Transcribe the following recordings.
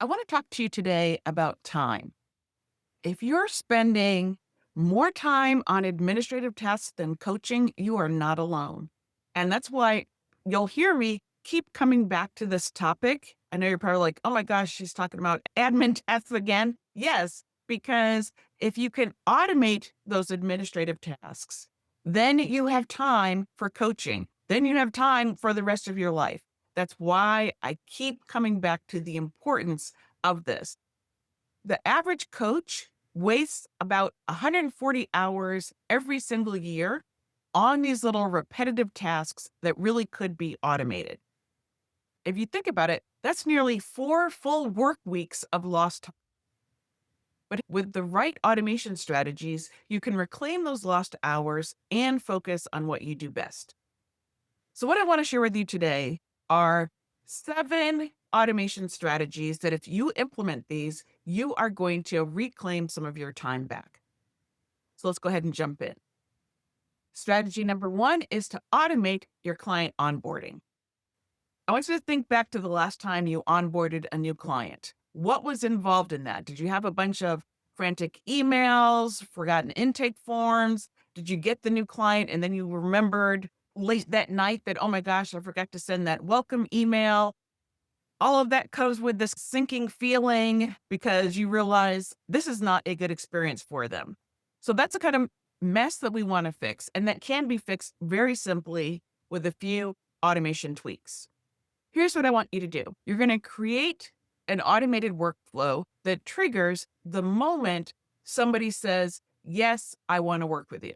I want to talk to you today about time. If you're spending more time on administrative tasks than coaching, you are not alone. And that's why you'll hear me keep coming back to this topic. I know you're probably like, oh my gosh, she's talking about admin tasks again. Yes, because if you can automate those administrative tasks, then you have time for coaching. Then you have time for the rest of your life. That's why I keep coming back to the importance of this. The average coach wastes about 140 hours every single year on these little repetitive tasks that really could be automated. If you think about it, that's nearly 4 full work weeks of lost time. But with the right automation strategies, you can reclaim those lost hours and focus on what you do best. So, what I want to share with you today are 7 automation strategies that if you implement these, you are going to reclaim some of your time back. So, let's go ahead and jump in. Strategy number 1 is to automate your client onboarding. I want you to think back to the last time you onboarded a new client. What was involved in that? Did you have a bunch of frantic emails, forgotten intake forms? Did you get the new client and then you remembered late that night that, oh my gosh, I forgot to send that welcome email? All of that comes with this sinking feeling because you realize this is not a good experience for them. So that's a kind of mess that we want to fix. And that can be fixed very simply with a few automation tweaks. Here's what I want you to do. You're going to create an automated workflow that triggers the moment somebody says, yes, I want to work with you.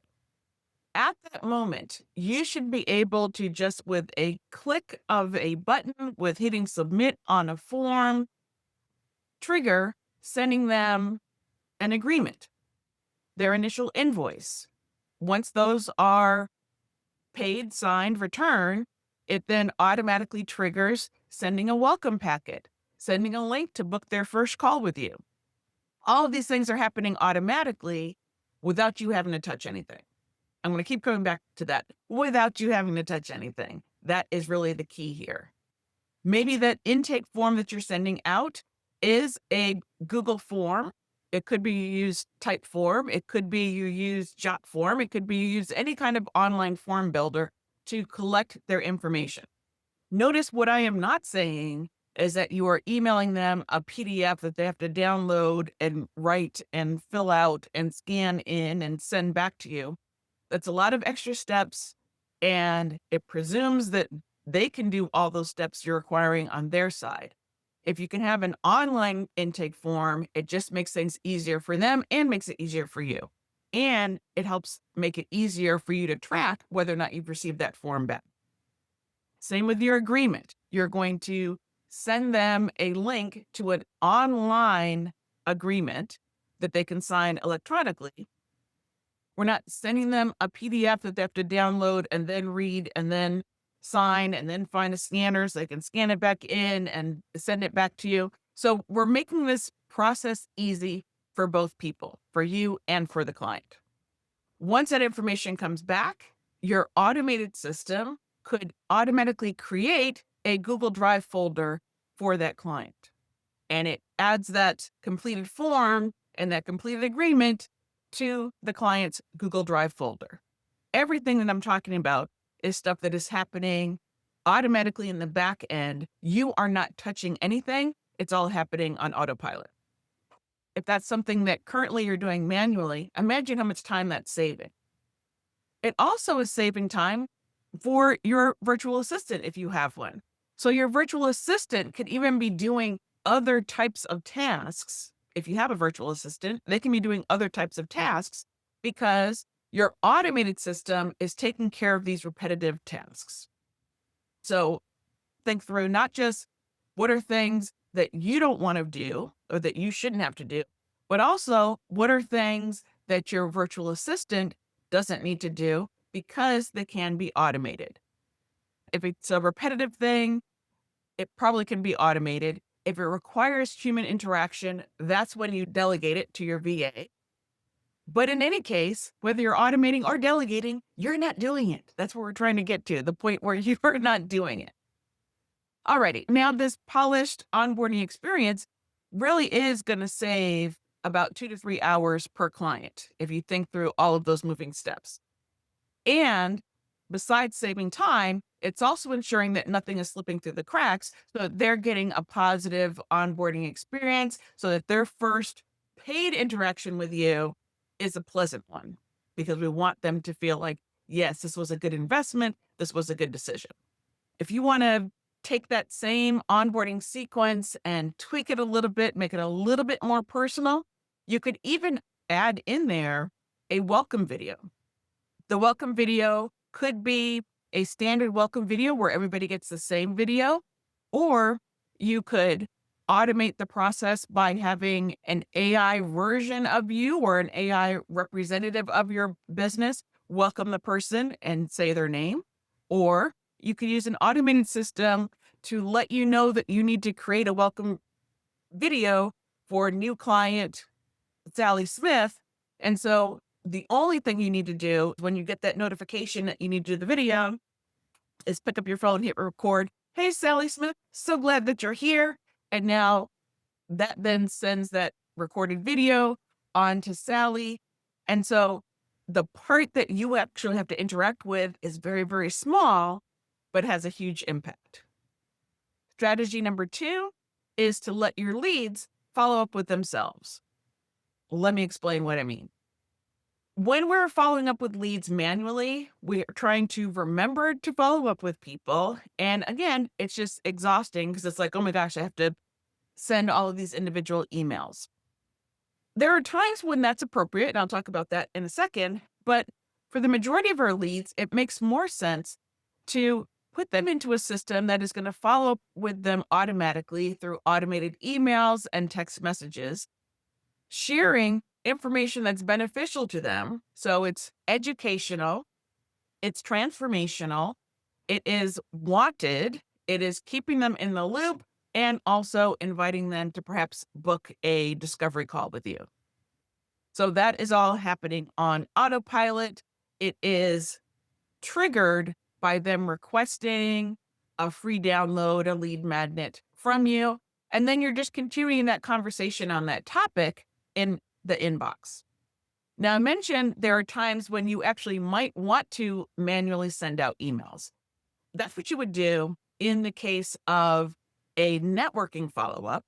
At that moment, you should be able to just with a click of a button with hitting submit on a form, trigger sending them an agreement, their initial invoice. Once those are paid, signed, returned, it then automatically triggers sending a welcome packet, sending a link to book their first call with you. All of these things are happening automatically without you having to touch anything. I'm going to keep coming back to that without you having to touch anything. That is really the key here. Maybe that intake form that you're sending out is a Google form. It could be you use Typeform. It could be you use Jotform. It could be you use any kind of online form builder to collect their information. Notice what I am not saying is that you are emailing them a PDF that they have to download and write and fill out and scan in and send back to you. That's a lot of extra steps, and it presumes that they can do all those steps you're requiring on their side. If you can have an online intake form, it just makes things easier for them and makes it easier for you. And it helps make it easier for you to track whether or not you've received that form back. Same with your agreement. You're going to send them a link to an online agreement that they can sign electronically. We're not sending them a PDF that they have to download and then read and then sign and then find a scanner so they can scan it back in and send it back to you. So we're making this process easy for both people, for you and for the client. Once that information comes back, your automated system could automatically create a Google Drive folder for that client. And it adds that completed form and that completed agreement to the client's Google Drive folder. Everything that I'm talking about is stuff that is happening automatically in the back end. You are not touching anything. It's all happening on autopilot. If that's something that currently you're doing manually, imagine how much time that's saving. It also is saving time for your virtual assistant if you have one. So your virtual assistant could even be doing other types of tasks. If you have a virtual assistant, they can be doing other types of tasks because your automated system is taking care of these repetitive tasks. So think through not just what are things that you don't want to do or that you shouldn't have to do, but also what are things that your virtual assistant doesn't need to do because they can be automated. If it's a repetitive thing, it probably can be automated. If it requires human interaction, that's when you delegate it to your VA. But in any case, whether you're automating or delegating, you're not doing it. That's what we're trying to get to, the point where you're not doing it. Alrighty, now this polished onboarding experience really is going to save about 2 to 3 hours per client if you think through all of those moving steps. And besides saving time, it's also ensuring that nothing is slipping through the cracks so that they're getting a positive onboarding experience so that their first paid interaction with you is a pleasant one, because we want them to feel like, yes, this was a good investment. This was a good decision. If you want to take that same onboarding sequence and tweak it a little bit, make it a little bit more personal, you could even add in there a welcome video. The welcome video could be a standard welcome video where everybody gets the same video, or you could automate the process by having an AI version of you or an AI representative of your business welcome the person and say their name. Or you could use an automated system to let you know that you need to create a welcome video for a new client, Sally Smith. And so the only thing you need to do when you get that notification that you need to do the video is pick up your phone, hit record. Hey, Sally Smith, so glad that you're here. And now that then sends that recorded video on to Sally. And so the part that you actually have to interact with is very, very small, but has a huge impact. Strategy number 2 is to let your leads follow up with themselves. Let me explain what I mean. When we're following up with leads manually, we're trying to remember to follow up with people. And again, it's just exhausting because it's like, oh my gosh, I have to send all of these individual emails. There are times when that's appropriate, and I'll talk about that in a second. But for the majority of our leads, it makes more sense to put them into a system that is going to follow up with them automatically through automated emails and text messages, sharing information that's beneficial to them. So it's educational, it's transformational, it is wanted, it is keeping them in the loop, and also inviting them to perhaps book a discovery call with you. So that is all happening on autopilot. It is triggered by them requesting a free download, a lead magnet from you. And then you're just continuing that conversation on that topic in the inbox. Now, I mentioned there are times when you actually might want to manually send out emails. That's what you would do in the case of a networking follow-up.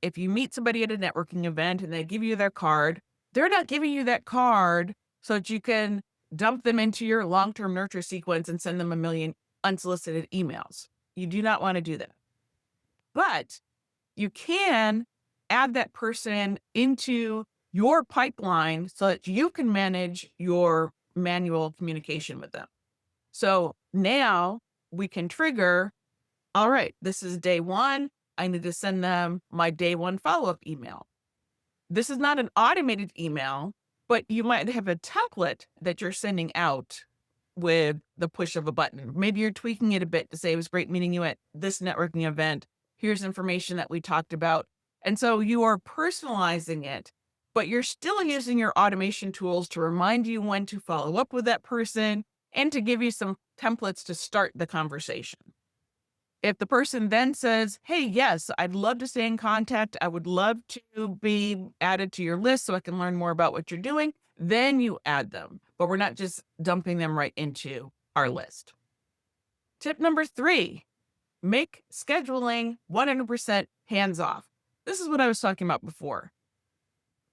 If you meet somebody at a networking event and they give you their card, they're not giving you that card so that you can dump them into your long-term nurture sequence and send them a million unsolicited emails. You do not want to do that. But you can add that person into your pipeline so that you can manage your manual communication with them. So now we can trigger, all right, this is day 1. I need to send them my day 1 follow-up email. This is not an automated email, but you might have a template that you're sending out with the push of a button. Maybe you're tweaking it a bit to say, it was great meeting you at this networking event. Here's information that we talked about. And so you are personalizing it, but you're still using your automation tools to remind you when to follow up with that person and to give you some templates to start the conversation. If the person then says, hey, yes, I'd love to stay in contact, I would love to be added to your list so I can learn more about what you're doing, then you add them. But we're not just dumping them right into our list. Tip number 3, make scheduling 100% hands-off. This is what I was talking about before.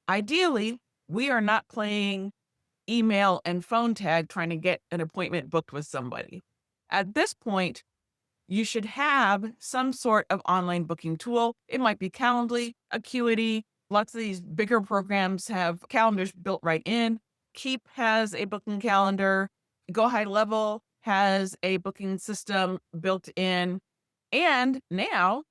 Ideally, we are not playing email and phone tag trying to get an appointment booked with somebody. At this point, you should have some sort of online booking tool. It might be Calendly, Acuity. Lots of these bigger programs have calendars built right in. Keep has a booking calendar. Go High Level has a booking system built in. And now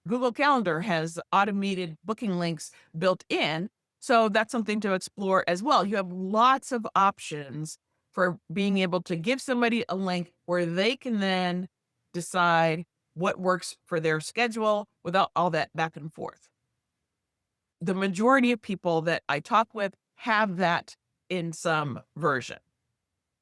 Google Calendar has automated booking links built in. So that's something to explore as well. You have lots of options for being able to give somebody a link where they can then decide what works for their schedule without all that back and forth. The majority of people that I talk with have that in some version.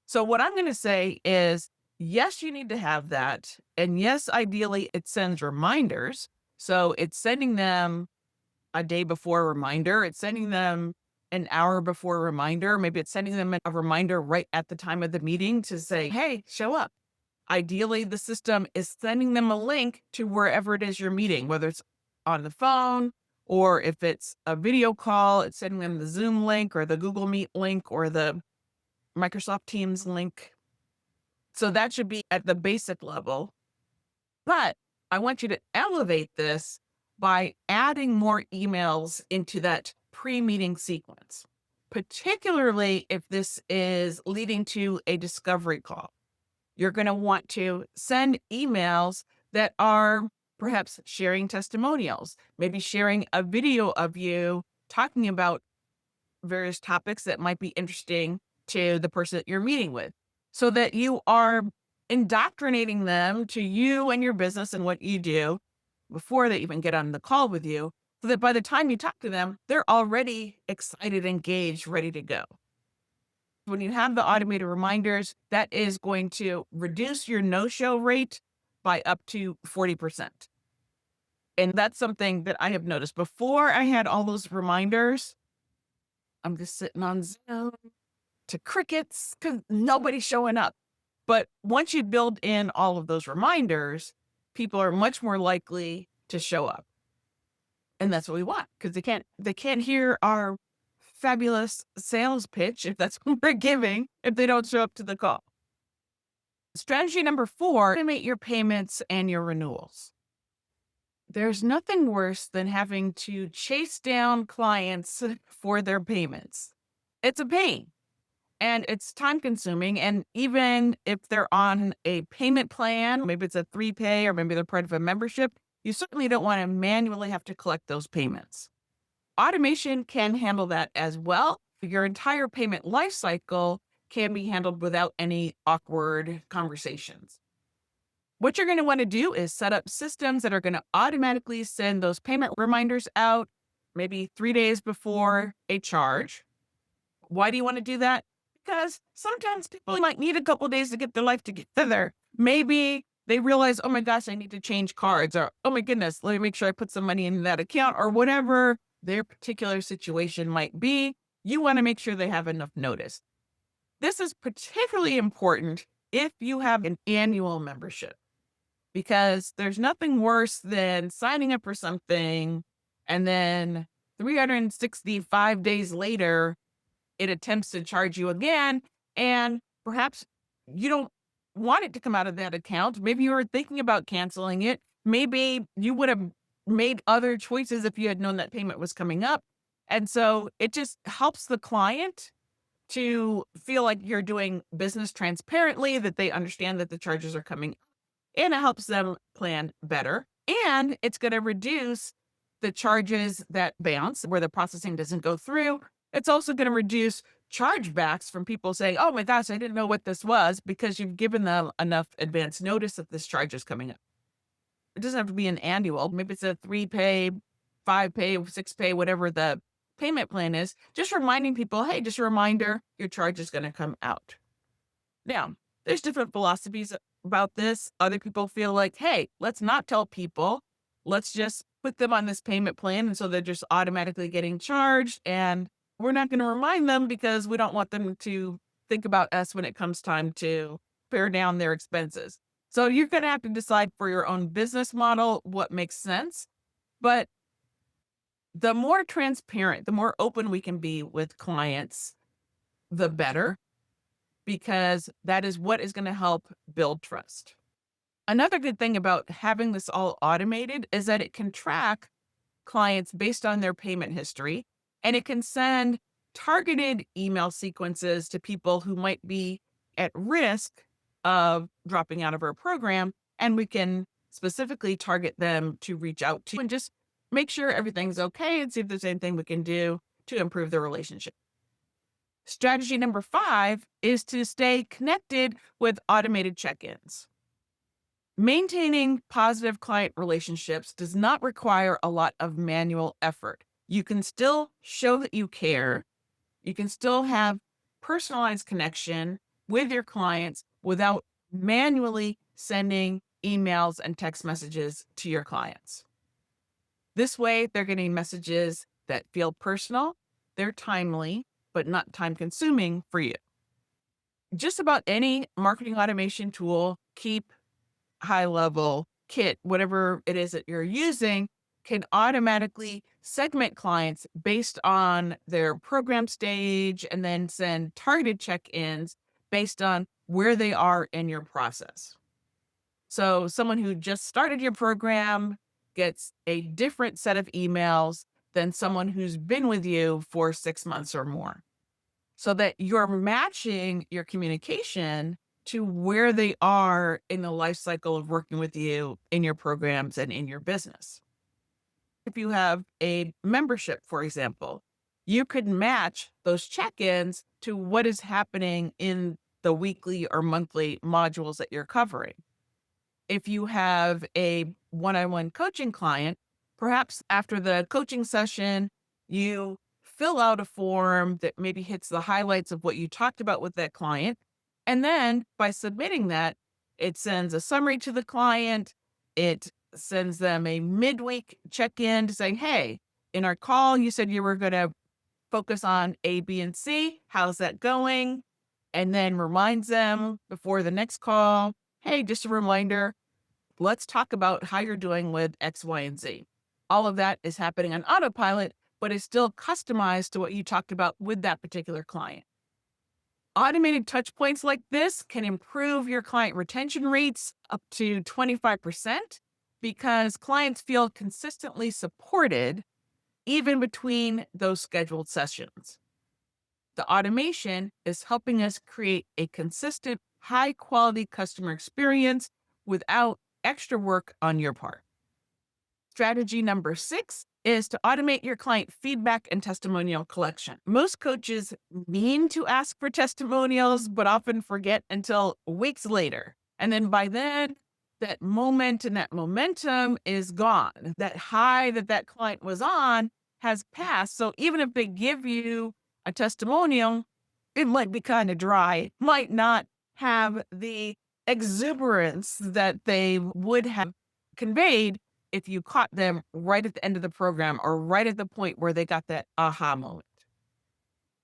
So what I'm going to say is, yes, you need to have that. And yes, ideally it sends reminders. So it's sending them a day before reminder. It's sending them an hour before reminder. Maybe it's sending them a reminder right at the time of the meeting to say, hey, show up. Ideally, the system is sending them a link to wherever it is you're meeting, whether it's on the phone or if it's a video call, it's sending them the Zoom link or the Google Meet link or the Microsoft Teams link. So that should be at the basic level. But I want you to elevate this by adding more emails into that pre-meeting sequence, particularly if this is leading to a discovery call. You're going to want to send emails that are perhaps sharing testimonials, maybe sharing a video of you talking about various topics that might be interesting to the person that you're meeting with, so that you are indoctrinating them to you and your business and what you do before they even get on the call with you, so that by the time you talk to them, they're already excited, engaged, ready to go. When you have the automated reminders, that is going to reduce your no-show rate by up to 40%. And that's something that I have noticed. Before I had all those reminders, I'm just sitting on Zoom to crickets because nobody's showing up. But once you build in all of those reminders, people are much more likely to show up. And that's what we want, because they can't hear our fabulous sales pitch, if that's what we're giving, if they don't show up to the call. Strategy number 4, automate your payments and your renewals. There's nothing worse than having to chase down clients for their payments. It's a pain and it's time consuming. And even if they're on a payment plan, maybe it's a 3-pay or maybe they're part of a membership, you certainly don't want to manually have to collect those payments. Automation can handle that as well. Your entire payment lifecycle can be handled without any awkward conversations. What you're going to want to do is set up systems that are going to automatically send those payment reminders out maybe 3 days before a charge. Why do you want to do that? Because sometimes people might need a couple days to get their life together. Maybe they realize, oh my gosh, I need to change cards, or oh my goodness, let me make sure I put some money in that account, or whatever their particular situation might be. You want to make sure they have enough notice. This is particularly important if you have an annual membership, because there's nothing worse than signing up for something and then 365 days later, it attempts to charge you again. And perhaps you don't want it to come out of that account. Maybe you were thinking about canceling it. Maybe you would have made other choices if you had known that payment was coming up. And so it just helps the client to feel like you're doing business transparently, that they understand that the charges are coming, and it helps them plan better. And it's going to reduce the charges that bounce where the processing doesn't go through. It's also going to reduce chargebacks from people saying, oh my gosh, I didn't know what this was, because you've given them enough advance notice that this charge is coming up. It doesn't have to be an annual. Maybe it's a 3-pay, 5-pay, 6-pay, whatever the payment plan is. Just reminding people, hey, just a reminder, your charge is going to come out. Now, there's different philosophies about this. Other people feel like, hey, let's not tell people. Let's just put them on this payment plan. And so they're just automatically getting charged. And we're not going to remind them because we don't want them to think about us when it comes time to pare down their expenses. So you're going to have to decide for your own business model what makes sense. But the more transparent, the more open we can be with clients, the better, because that is what is going to help build trust. Another good thing about having this all automated is that it can track clients based on their payment history, and it can send targeted email sequences to people who might be at risk of dropping out of our program, and we can specifically target them to reach out to and just make sure everything's okay and see if there's anything we can do to improve the relationship. Strategy number 5 is to stay connected with automated check-ins. Maintaining positive client relationships does not require a lot of manual effort. You can still show that you care. You can still have personalized connection with your clients without manually sending emails and text messages to your clients. This way, they're getting messages that feel personal, they're timely, but not time consuming for you. Just about any marketing automation tool, Keep, High Level, Kit, whatever it is that you're using, can automatically segment clients based on their program stage and then send targeted check-ins based on where they are in your process. So someone who just started your program gets a different set of emails than someone who's been with you for 6 months or more, so that you're matching your communication to where they are in the life cycle of working with you in your programs and in your business. If you have a membership, for example, you could match those check-ins to what is happening in the weekly or monthly modules that you're covering. If you have a one-on-one coaching client, perhaps after the coaching session, you fill out a form that maybe hits the highlights of what you talked about with that client. And then by submitting that, it sends a summary to the client. It sends them a midweek check-in to say, hey, in our call, you said you were going to focus on A, B, and C. How's that going? And then reminds them before the next call, hey, just a reminder, let's talk about how you're doing with X, Y, and Z. All of that is happening on autopilot, but is still customized to what you talked about with that particular client. Automated touch points like this can improve your client retention rates up to 25% because clients feel consistently supported even between those scheduled sessions. The automation is helping us create a consistent, high quality customer experience without extra work on your part. Strategy number 6 is to automate your client feedback and testimonial collection. Most coaches mean to ask for testimonials, but often forget until weeks later. And then by then, that moment and that momentum is gone. That high that client was on has passed. So even if they give you a testimonial, it might be kind of dry, might not have the exuberance that they would have conveyed if you caught them right at the end of the program or right at the point where they got that aha moment.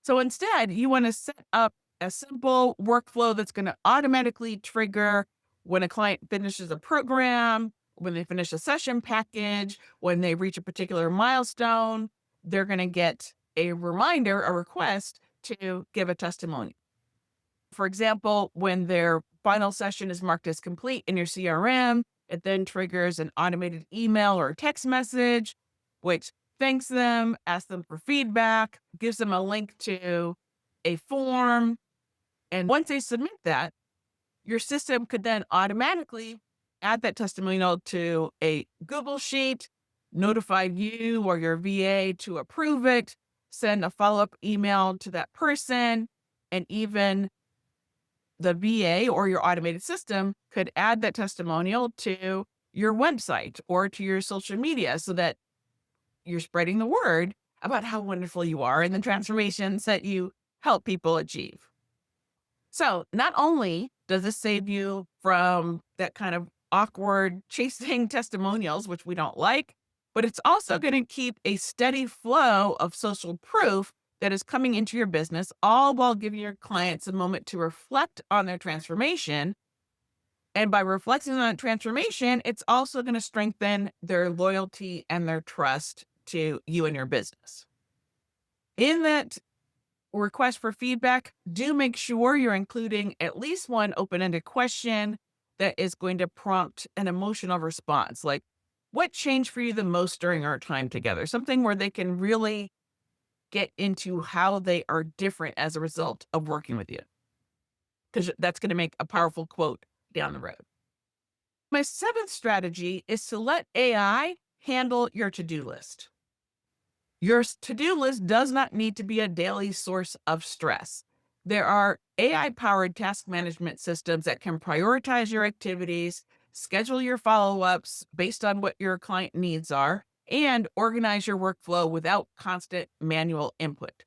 So instead, you want to set up a simple workflow that's going to automatically trigger when a client finishes a program, when they finish a session package, when they reach a particular milestone, they're going to get a reminder, a request to give a testimony. For example, when their final session is marked as complete in your CRM, it then triggers an automated email or text message, which thanks them, asks them for feedback, gives them a link to a form. And once they submit that, your system could then automatically add that testimonial to a Google Sheet, notify you or your VA to approve it, send a follow-up email to that person, and even the VA or your automated system could add that testimonial to your website or to your social media so that you're spreading the word about how wonderful you are and the transformations that you help people achieve. So not only does this save you from that kind of awkward chasing testimonials, which we don't like, but it's also going to keep a steady flow of social proof that is coming into your business, all while giving your clients a moment to reflect on their transformation. And by reflecting on that transformation, it's also going to strengthen their loyalty and their trust to you and your business. In that request for feedback, do make sure you're including at least one open-ended question that is going to prompt an emotional response, like, what changed for you the most during our time together? Something where they can really get into how they are different as a result of working with you, because that's going to make a powerful quote down the road. My 7th strategy is to let AI handle your to-do list. Your to-do list does not need to be a daily source of stress. There are AI-powered task management systems that can prioritize your activities, schedule your follow-ups based on what your client needs are, and organize your workflow without constant manual input.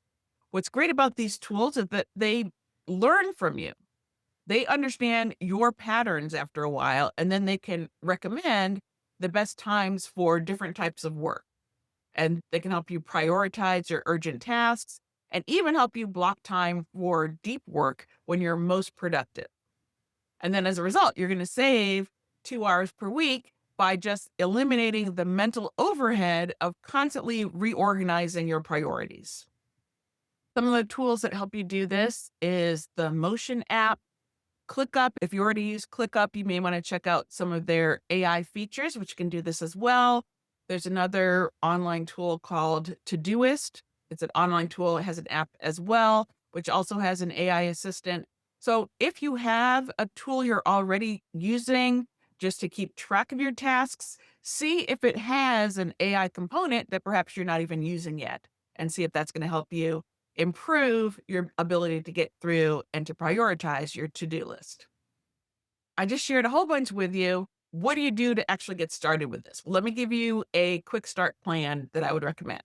What's great about these tools is that they learn from you. They understand your patterns after a while, and then they can recommend the best times for different types of work. and they can help you prioritize your urgent tasks and even help you block time for deep work when you're most productive. And then as a result, you're going to save 2 hours per week by just eliminating the mental overhead of constantly reorganizing your priorities. Some of the tools that help you do this is the Motion app, ClickUp. If you already use ClickUp, you may want to check out some of their AI features, which can do this as well. There's another online tool called Todoist. It's an online tool. It has an app as well, which also has an AI assistant. So if you have a tool you're already using just to keep track of your tasks, see if it has an AI component that perhaps you're not even using yet, and see if that's going to help you improve your ability to get through and to prioritize your to-do list. I just shared a whole bunch with you. What do you do to actually get started with this? Well, let me give you a quick start plan that I would recommend.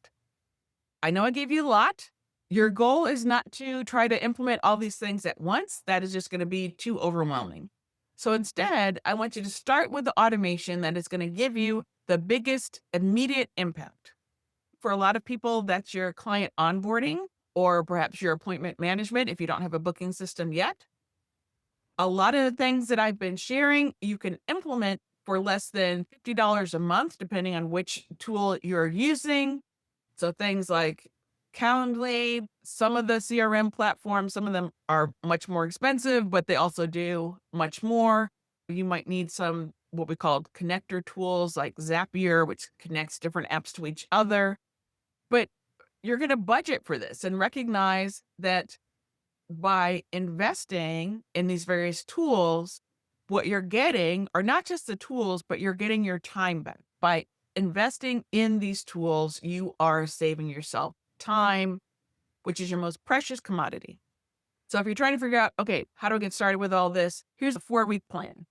I know I gave you a lot. Your goal is not to try to implement all these things at once. That is just going to be too overwhelming. So instead, I want you to start with the automation that is going to give you the biggest immediate impact. For a lot of people, that's your client onboarding or perhaps your appointment management if you don't have a booking system yet. A lot of the things that I've been sharing, you can implement for less than $50 a month, depending on which tool you're using. So things like Calendly, some of the CRM platforms, some of them are much more expensive, but they also do much more. You might need some what we call connector tools like Zapier, which connects different apps to each other. But you're going to budget for this and recognize that by investing in these various tools, what you're getting are not just the tools, but you're getting your time back. By investing in these tools, you are saving yourself time, which is your most precious commodity. So if you're trying to figure out, okay, how do I get started with all this? Here's a 4-week plan.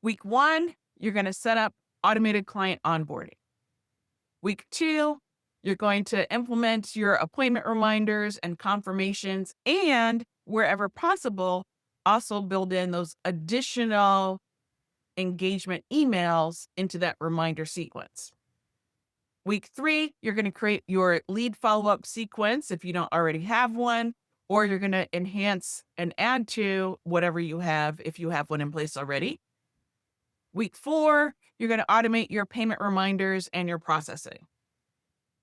Week 1, you're going to set up automated client onboarding. Week 2, you're going to implement your appointment reminders and confirmations, and wherever possible, also build in those additional engagement emails into that reminder sequence. Week 3, you're going to create your lead follow-up sequence if you don't already have one, or you're going to enhance and add to whatever you have if you have one in place already. Week 4, you're going to automate your payment reminders and your processing.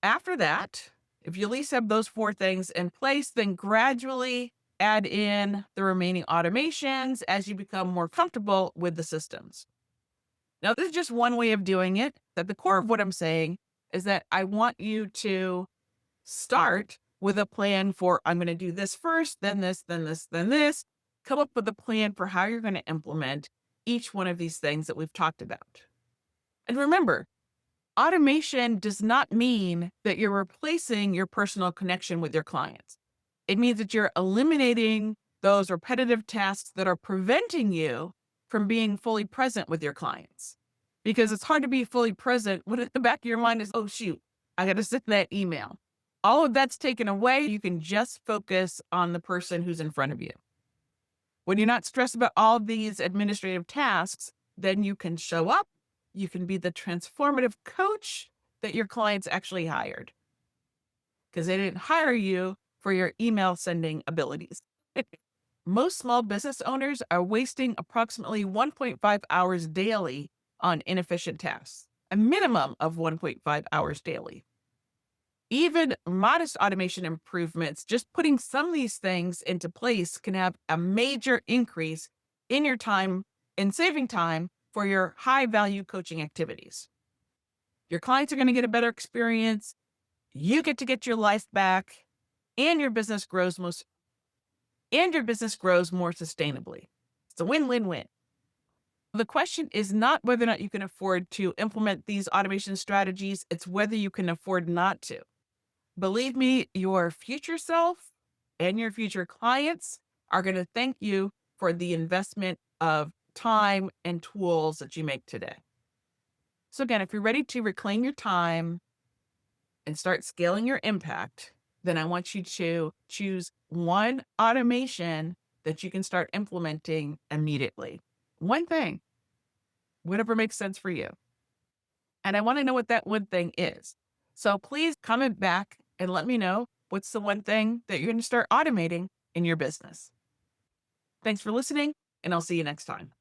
After that, if you at least have those 4 things in place, then gradually add in the remaining automations as you become more comfortable with the systems. Now, this is just one way of doing it. At the core of what I'm saying is that I want you to start with a plan for, I'm going to do this first, then this, then this, then this. Come up with a plan for how you're going to implement each one of these things that we've talked about. And remember, automation does not mean that you're replacing your personal connection with your clients. It means that you're eliminating those repetitive tasks that are preventing you from being fully present with your clients. Because it's hard to be fully present when at the back of your mind is, oh, shoot, I got to send that email. All of that's taken away. You can just focus on the person who's in front of you. When you're not stressed about all these administrative tasks, then you can show up. You can be the transformative coach that your clients actually hired, because they didn't hire you for your email sending abilities. Most small business owners are wasting approximately 1.5 hours daily on inefficient tasks, a minimum of 1.5 hours daily. Even modest automation improvements, just putting some of these things into place, can have a major increase in your time and saving time for your high value coaching activities. Your clients are going to get a better experience. You get to get your life back, and your business grows more sustainably. It's a win-win-win. The question is not whether or not you can afford to implement these automation strategies. It's whether you can afford not to. Believe me, your future self and your future clients are going to thank you for the investment of time and tools that you make today. So again, if you're ready to reclaim your time and start scaling your impact, then I want you to choose one automation that you can start implementing immediately. One thing, whatever makes sense for you. And I want to know what that one thing is. So please comment back and let me know what's the one thing that you're going to start automating in your business. Thanks for listening, and I'll see you next time.